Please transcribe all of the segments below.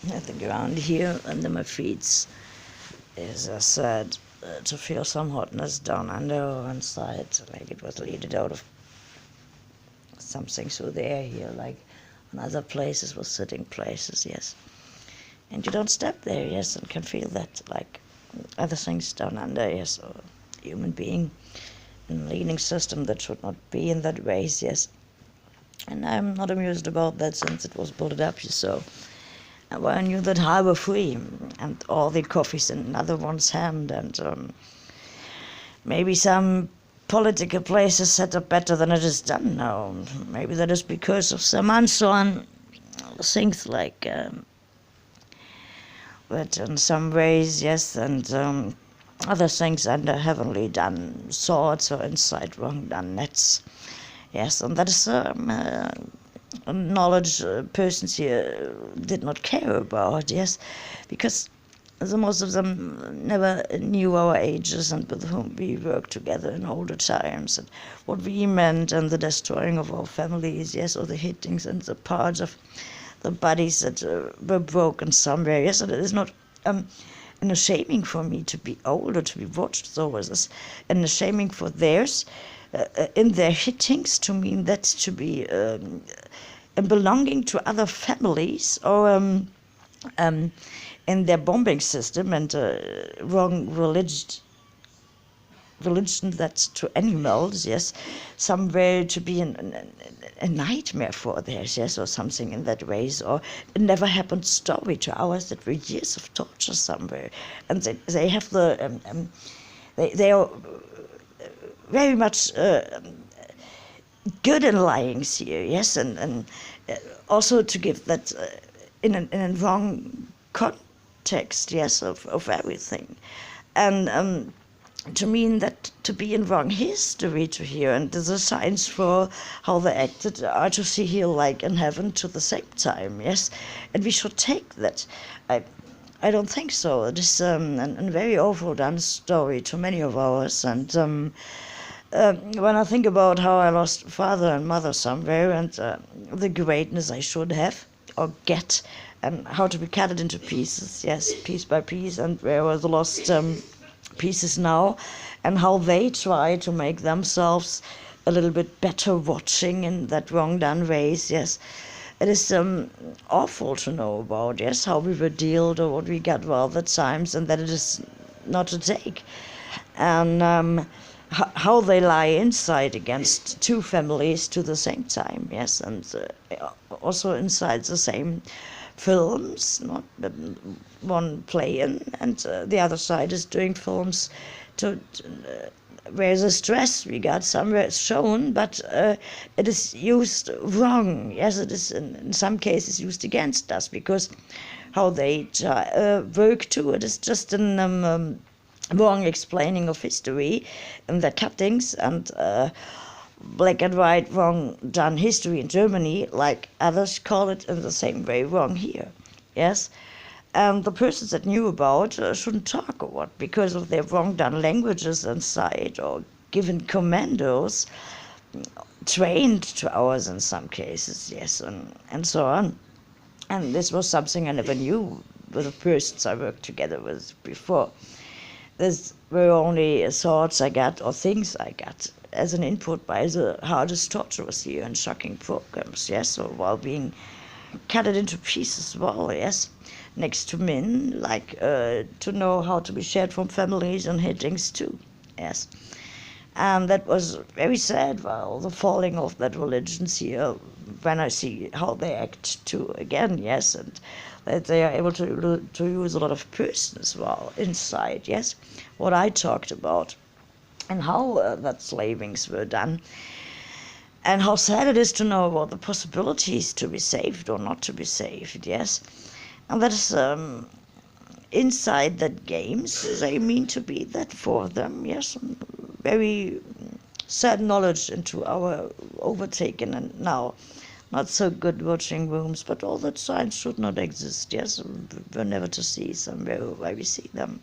I think around here under my feet is, I said, to feel some hotness down under or inside, like it was leaded out of something through the air here, like on other places was sitting places, yes. And you don't step there, yes, and can feel that, like other things down under, yes, or human being in a leading system that should not be in that ways, yes. And I'm not amused about that since it was built up, so. And when I knew that harbor free and all the coffees in another one's hand and maybe some political places set up better than it is done now. Maybe that is because of some unsworn things like that in some ways, yes, and other things under heavenly done swords or inside wrong done nets. Yes, and that is knowledge persons here did not care about, yes, because the most of them never knew our ages and with whom we worked together in older times and what we meant and the destroying of our families, yes, or the hittings and the parts of the bodies that were broken somewhere, yes, and it is not an shaming for me to be old or to be watched over this, and a shaming for theirs in their hittings to mean that to be belonging to other families or in their bombing system and wrong religion that's to animals, yes, somewhere to be a nightmare for theirs, yes, or something in that ways, or a never happened story to ours that were years of torture somewhere, and they have the they are very much good in lying here, yes, and also to give that in a wrong context, yes, of everything, and to mean that to be in wrong history to hear, and there's a signs for how they acted are to see here like in heaven to the same time, yes, and we should take that. I don't think so. It is a very awful done story to many of ours, and when I think about how I lost father and mother somewhere and the greatness I should have or get and how to be cut it into pieces, yes, piece by piece, and where were the lost pieces now and how they try to make themselves a little bit better watching in that wrong done ways, yes. It is awful to know about, yes, how we were dealt or what we got well at times and that it is not to take. And how they lie inside against two families to the same time, yes, and also inside the same films, not one playing, and the other side is doing films to where the stress we got somewhere is shown, but it is used wrong. Yes, it is in some cases used against us because how they work too. It is just an wrong explaining of history and the cuttings and black and white wrong done history in Germany, like others call it in the same way wrong here. Yes, and the persons that knew about shouldn't talk or what because of their wrong done languages inside or given commandos trained to ours in some cases, yes, and so on. And this was something I never knew with the persons I worked together with before. These were only thoughts I got or things I got as an input by the hardest torturers here and shocking programs, yes, or while being cut it into pieces, well, yes, next to men, like to know how to be shared from families and hittings too, yes. And that was very sad, well, the falling of that religions here, when I see how they act too, again, yes, and that they are able to use a lot of person as well inside, yes, what I talked about, and how that slavings were done, and how sad it is to know about the possibilities to be saved or not to be saved, yes, and that is inside that games, they mean to be that for them, yes, very sad knowledge into our overtaken and now not so good watching rooms, but all that signs should not exist, yes, we're never to see somewhere where we see them,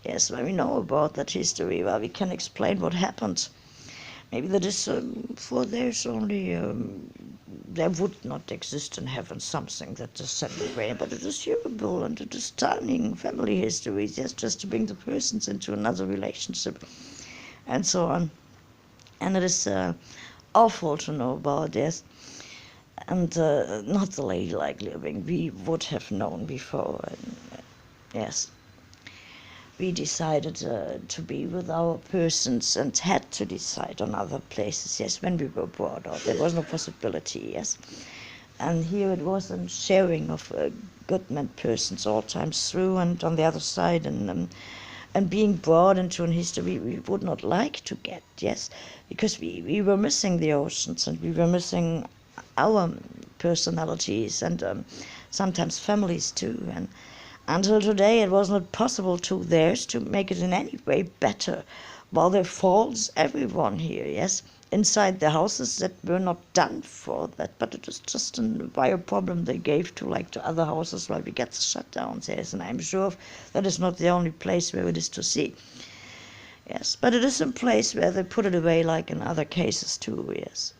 yes, where we know about that history, where we can explain what happened maybe that is for there's only there would not exist in heaven something that is sent away, but it is durable and it is turning family history, yes, just to bring the persons into another relationship and so on. And it is awful to know about this, and not the ladylike living we would have known before. And, yes, we decided to be with our persons and had to decide on other places, yes, when we were brought up. There was no possibility, yes. And here it was a sharing of good men persons all times through, and on the other side, and being brought into an history we would not like to get, yes, because we were missing the oceans and we were missing our personalities and sometimes families too. And until today, it was not possible to theirs to make it in any way better. While there falls everyone here, yes, inside the houses that were not done for that, but it is just a bio problem they gave to like to other houses while we get the shutdowns, yes, and I'm sure that is not the only place where it is to see. Yes, but it is a place where they put it away like in other cases too, yes.